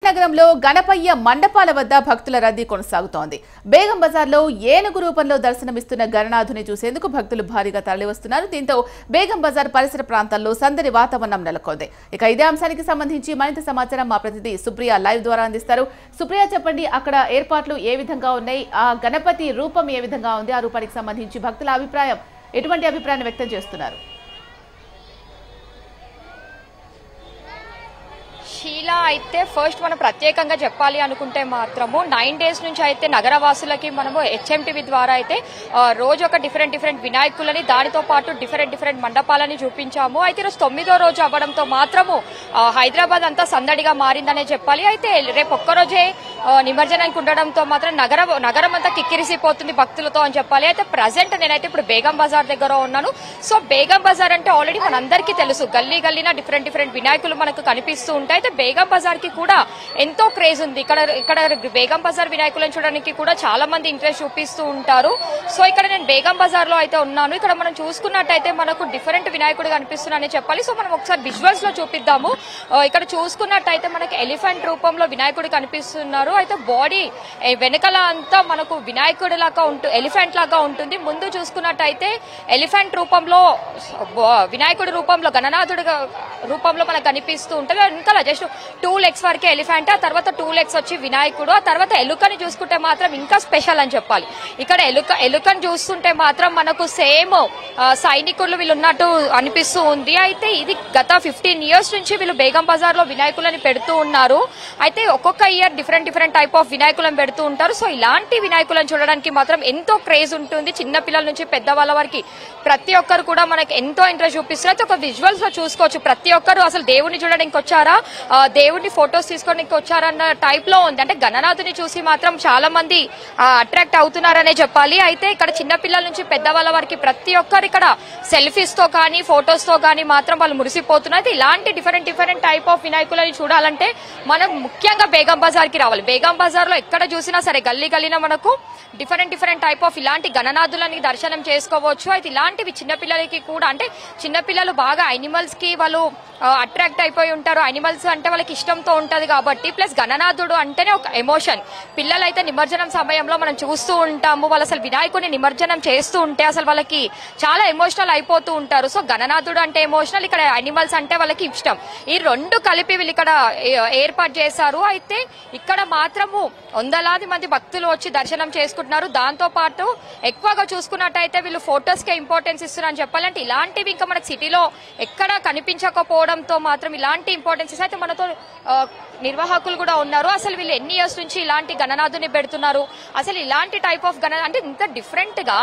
నగరంలో గణపయ్య మండపాల వద్ద భక్తుల రద్దీ కొనసాగుతోంది. బేగం బజార్లో ఏనుగు రూపంలో దర్శనమిస్తున్న గణనాథుని చూసేందుకు భక్తులు భారీగా తరలివస్తున్నారు. దీంతో బేగం బజార్ పరిసర ప్రాంతాల్లో సందడి వాతావరణం నెలకొంది. ఇక ఇదే అంశానికి సంబంధించి మరింత సమాచారం మా ప్రతినిధి సుప్రియ లైవ్ ద్వారా అందిస్తారు. సుప్రియ, చెప్పండి, అక్కడ ఏర్పాట్లు ఏ విధంగా ఉన్నాయి, ఆ గణపతి రూపం ఏ విధంగా ఉంది, ఆ రూపానికి సంబంధించి భక్తుల అభిప్రాయం ఎటువంటి అభిప్రాయాన్ని వ్యక్తం చేస్తున్నారు? షీలా అయితే ఫస్ట్ మనం ప్రత్యేకంగా చెప్పాలి అనుకుంటే మాత్రము 9 days నుంచి అయితే నగరవాసులకి మనము హెచ్ఎంటీవీ ద్వారా అయితే రోజు ఒక డిఫరెంట్ వినాయకులని దానితో పాటు డిఫరెంట్ మండపాలని చూపించాము. అయితే ఈరోజు 9వ రోజు అవ్వడంతో మాత్రము హైదరాబాద్ అంతా సందడిగా మారిందనే చెప్పాలి. అయితే రేపు ఒక్కరోజే నిమజ్జనానికి ఉండడంతో మాత్రం నగరం అంతా కిక్కిరిసిపోతుంది భక్తులతో అని చెప్పాలి. అయితే ప్రజెంట్ నేనైతే ఇప్పుడు బేగం బజార్ దగ్గర ఉన్నాను. సో బేగం బజార్ అంటే ఆల్రెడీ మనందరికీ తెలుసు, గల్లీన డిఫరెంట్ వినాయకులు మనకు కనిపిస్తూ ఉంటాయి. అయితే బేగం బజార్ కి కూడా ఎంతో క్రేజ్ ఉంది. ఇక్కడ బేగం బజార్ వినాయకులను చూడడానికి కూడా చాలా మంది ఇంట్రెస్ట్ చూపిస్తూ ఉంటారు. సో ఇక్కడ నేను బేగం బజార్ లో అయితే ఉన్నాను. ఇక్కడ మనం చూసుకున్నట్టయితే మనకు డిఫరెంట్ వినాయకుడు కనిపిస్తున్నారని చెప్పాలి. సో మనం ఒకసారి విజువల్స్ లో చూపిద్దాము. ఇక్కడ చూసుకున్నట్టయితే మనకి ఎలిఫెంట్ రూపంలో వినాయకుడు కనిపిస్తున్నారు. అయితే బాడీ వెనకాల అంతా మనకు వినాయకుడి లాగా ఎలిఫెంట్ లాగా ఉంటుంది. ముందు చూసుకున్నట్టయితే ఎలిఫెంట్ రూపంలో వినాయకుడి రూపంలో గణనాథుడి రూపంలో మనకు కనిపిస్తూ ఉంటుంది. వెనకాల జస్ట్ 2 legs వరకే ఎలిఫెంట్, ఆ తర్వాత 2 legs వచ్చి వినాయకుడు, ఆ తర్వాత ఎలుకని చూసుకుంటే మాత్రం ఇంకా స్పెషల్ అని చెప్పాలి. ఇక్కడ ఎలుకని చూస్తుంటే మాత్రం మనకు సేమ్ సైనికులు వీళ్ళు ఉన్నట్టు అనిపిస్తూ ఉంది. అయితే ఇది గత 15 years నుంచి వీళ్ళు బేగం బజార్ లో వినాయకులని పెడుతూ ఉన్నారు. అయితే ఒక్కొక్క ఇయర్ డిఫరెంట్ టైప్ ఆఫ్ వినాయకులను పెడుతూ ఉంటారు. సో ఇలాంటి వినాయకులను చూడడానికి మాత్రం ఎంతో క్రేజ్ ఉంటుంది. చిన్న పిల్లల నుంచి పెద్దవాళ్ళ వరకు ప్రతి ఒక్కరు కూడా మనకి ఎంతో ఇంట్రెస్ట్ చూపిస్తారు. అయితే ఒక విజువల్స్ లో చూసుకోవచ్చు, ప్రతి ఒక్కరు అసలు దేవుడిని చూడడానికి వచ్చారా, దేవుడిని ఫొటోస్ తీసుకోవడానికి వచ్చారన్న టైప్ లో ఉంది. అంటే గణనాథుని చూసి మాత్రం చాలా మంది అట్రాక్ట్ అవుతున్నారనే చెప్పాలి. అయితే ఇక్కడ చిన్న పిల్లల నుంచి పెద్దవాళ్ళ వరకు ప్రతి ఒక్కరు ఇక్కడ సెల్ఫీస్ తో కానీ ఫొటోస్ తో కానీ మాత్రం వాళ్ళు మురిసిపోతున్నారు. అయితే ఇలాంటి డిఫరెంట్ టైప్ ఆఫ్ వినాయకులని చూడాలంటే మనం ముఖ్యంగా బేగం బజార్ కి రావాలి. బేగం బజార్ లో ఎక్కడ చూసినా సరే గల్లీన మనకు డిఫరెంట్ టైప్ ఆఫ్ ఇలాంటి గణనాథులని దర్శనం చేసుకోవచ్చు. అయితే ఇలాంటివి చిన్నపిల్లలకి కూడా, అంటే చిన్నపిల్లలు బాగా యానిమల్స్ కి వాళ్ళు అట్రాక్ట్ అయిపోయి ఉంటారు. యానిమల్స్ అంటే వాళ్ళకి ఇష్టంతో ఉంటది కాబట్టి, ప్లస్ గణనాథుడు అంటేనే ఒక ఎమోషన్. పిల్లలైతే నిమజ్జనం సమయంలో మనం చూస్తూ ఉంటాము, వాళ్ళు అసలు వినాయకుడిని నిమజ్జనం చేస్తూ ఉంటే అసలు వాళ్ళకి చాలా ఎమోషనల్ అయిపోతూ ఉంటారు. సో గణనాథుడు అంటే ఎమోషనల్, ఇక్కడ యానిమల్స్ అంటే వాళ్ళకి ఇష్టం. ఈ రెండు కలిపి వీళ్ళు ఇక్కడ ఏర్పాటు చేశారు. అయితే ఇక్కడ మాత్రము వందలాది మంది భక్తులు వచ్చి దర్శనం చేసుకుంటున్నారు. దాంతో పాటు ఎక్కువగా చూసుకున్నట్టయితే వీళ్ళు ఫొటోస్ కే ఇంపార్టెన్స్ ఇస్తున్నారని చెప్పాలంటే ఇలాంటివి ఇంకా మనకి సిటీలో ఎక్కడా కనిపించకపోవడంతో మాత్రం ఇలాంటి ఇంపార్టెన్స్ అయితే మనతో నిర్వాహకులు కూడా ఉన్నారు. అసలు వీళ్ళు ఎన్ని ఇయర్స్ నుంచి ఇలాంటి గణనాథుని పెడుతున్నారు, అసలు ఇలాంటి టైప్ ఆఫ్ అంటే ఇంత డిఫరెంట్ గా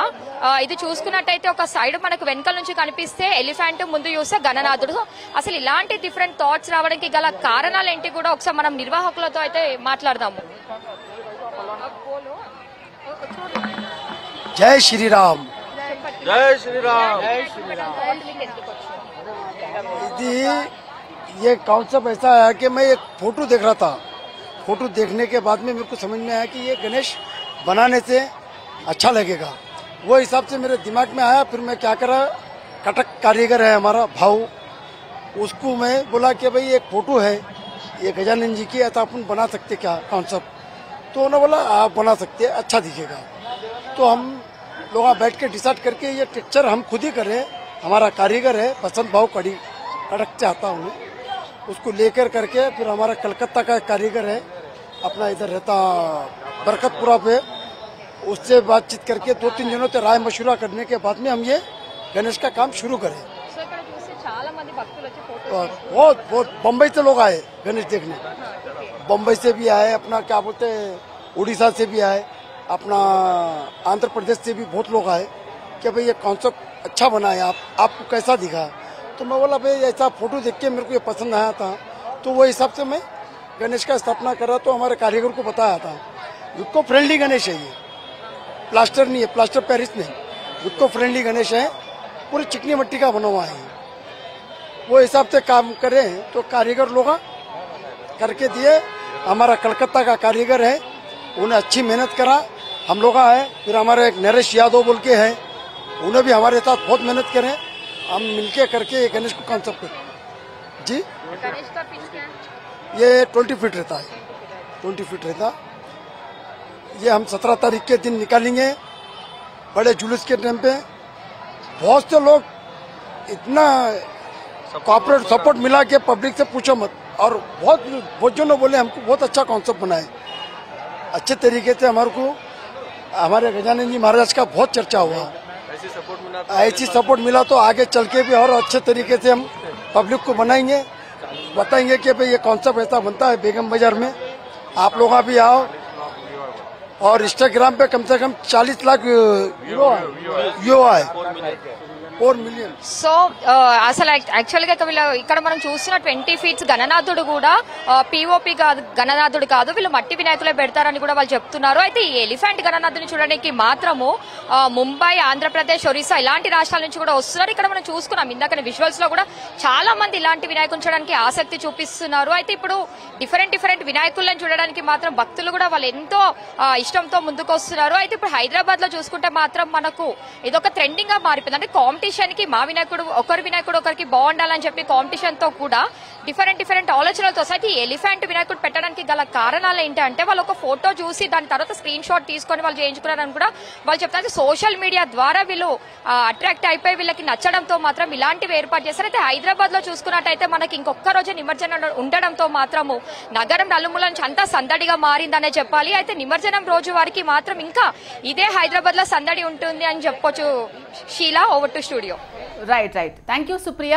ఇది చూసుకున్నట్టయితే ఒక సైడ్ మనకు వెనకాల నుంచి కనిపిస్తే ఎలిఫెంట్, ముందు చూస్తే గణనాథుడు. అసలు ఇలాంటి డిఫరెంట్ థాట్స్ రావడానికి గల కారణాలు ఏంటి కూడా ఒకసారి మనం నిర్వాహకులతో అయితే మాట్లాడదాము. जय श्री राम। जय श्री राम। ये कॉन्सेप्ट ऐसा है कि मैं एक फोटो देख रहा था, फोटो देखने के बाद में मेरे को समझ में आया कि ये गणेश बनाने से अच्छा लगेगा। वो हिसाब से मेरे दिमाग में आया। फिर मैं क्या करा, कटक कारीगर है हमारा भाऊ, उसको मैं बोला कि भाई एक फोटो है ये गजानन जी की, ऐसा अपन बना सकते क्या कॉन्सेप्ट? तो उन्होंने बोला आप बना सकते, अच्छा दिखेगा। तो हम लोग बैठ के डिसाइड करके ये टेक्चर हम खुद ही करें। हमारा कारीगर है बसंत भाव कड़क से आता हूँ, उसको लेकर करके फिर हमारा कलकत्ता का कारीगर है अपना इधर रहता बरकतपुरा पे, उससे बातचीत करके 2-3 दिनों से राय मशुरा करने के बाद में हम ये गणेश का काम शुरू करें। बहुत बम्बई से लोग आए गणेश देखने, बम्बई से भी आए, अपना क्या बोलते उड़ीसा से भी आए, अपना आंध्र प्रदेश से भी बहुत लोग आए कि भाई ये कॉन्सेप्ट अच्छा बना है, आपको कैसा दिखा? तो मैं बोला भाई ऐसा फोटो देख के मेरे को ये पसंद आया था, तो वो हिसाब से मैं गणेश का स्थापना कर रहा। तो हमारे कारीगर को बताया था इको फ्रेंडली गणेश है, ये प्लास्टर नहीं है, प्लास्टर पेरिस नहीं, इको फ्रेंडली गणेश है, पूरी चिकनी मिट्टी का बना हुआ है। वो हिसाब से काम करें तो कारीगर लोग करके दिए। हमारा कलकत्ता का कारीगर है, उन्हें अच्छी मेहनत करा, हम लोग आए। फिर हमारे एक नरेश यादव बोल के है, उन्हें भी हमारे साथ बहुत मेहनत करें, हम मिलके करके ये गणेश को कॉन्सेप्ट जी। गणेश का पिच क्या है? ये 20 फीट रहता है। 20 फीट रहता। ये हम 17 तारीख के दिन निकालेंगे बड़े जुलूस के टाइम पे। बहुत से लोग इतना कॉर्पोरेट सपोर्ट मिला के पब्लिक से पूछो मत, और बहुत जनों बोले हमको बहुत अच्छा कॉन्सेप्ट बना है, अच्छे तरीके से हमारे गजानन जी महाराज का बहुत चर्चा हुआ। ऐसी सपोर्ट मिला तो आगे चल के भी और अच्छे तरीके से हम पब्लिक को बनाएंगे, बताएंगे कि भाई ये कॉन्सेप्ट ऐसा बनता है बेगम बाजार में, आप लोग भी आओ। और इंस्टाग्राम पे कम से कम 40 लाख व्यू आए, 4 million। సో అసలు యాక్చువల్గా ఇక్కడ మనం చూస్తున్న 20 ఫీట్స్ గణనాథుడు కూడా పిఓపి కాదు, గణనాథుడు కాదు, వీళ్ళు మట్టి వినాయకులే పెడతారని కూడా వాళ్ళు చెప్తున్నారు. అయితే ఈ ఎలిఫెంట్ గణనాథుని చూడడానికి మాత్రము ముంబై, ఆంధ్రప్రదేశ్, ఒరిస్సా ఇలాంటి రాష్ట్రాల నుంచి కూడా వస్తున్నారు. ఇక్కడ మనం చూసుకున్నాం ఇందాక విజువల్స్ లో కూడా చాలా మంది ఇలాంటి వినాయకుని చూడడానికి ఆసక్తి చూపిస్తున్నారు. అయితే ఇప్పుడు డిఫరెంట్ వినాయకులను చూడడానికి మాత్రం భక్తులు కూడా వాళ్ళు ఎంతో ఇష్టంతో ముందుకు వస్తున్నారు. అయితే ఇప్పుడు హైదరాబాద్ లో చూసుకుంటే మాత్రం మనకు ఇదొక ట్రెండింగ్ గా మారిపోయింది. అంటే కాంపిటీషన్ కి మా వినాయకుడు ఒకరికి బాగుండాలని చెప్పి కాంపిటీషన్ తో కూడా డిఫరెంట్ ఆలోచనలతో అయితే ఈ ఎలిఫెంట్ వినాయకుడు పెట్టడానికి గల కారణాలు ఏంటంటే వాళ్ళు ఒక ఫోటో చూసి దాని తర్వాత స్క్రీన్ షాట్ తీసుకొని వాళ్ళు చేయించుకున్నారని కూడా వాళ్ళు చెప్తారు. సోషల్ మీడియా ద్వారా వీళ్ళు అట్రాక్ట్ అయిపోయి వీళ్ళకి నచ్చడంతో మాత్రం ఇలాంటివి ఏర్పాటు చేస్తారు. అయితే హైదరాబాద్ లో చూసుకున్నట్టయితే మనకి ఇంకొక రోజు నిమజ్జనం ఉండడంతో మాత్రము నగరం నలుమూల నుంచి అంతా సందడిగా మారిందనే చెప్పాలి. అయితే నిమజ్జనం రోజు వారికి మాత్రం ఇంకా ఇదే హైదరాబాద్ లో సందడి ఉంటుంది అని చెప్పొచ్చు. Sheela, over to studio. Right. Thank you Supriya.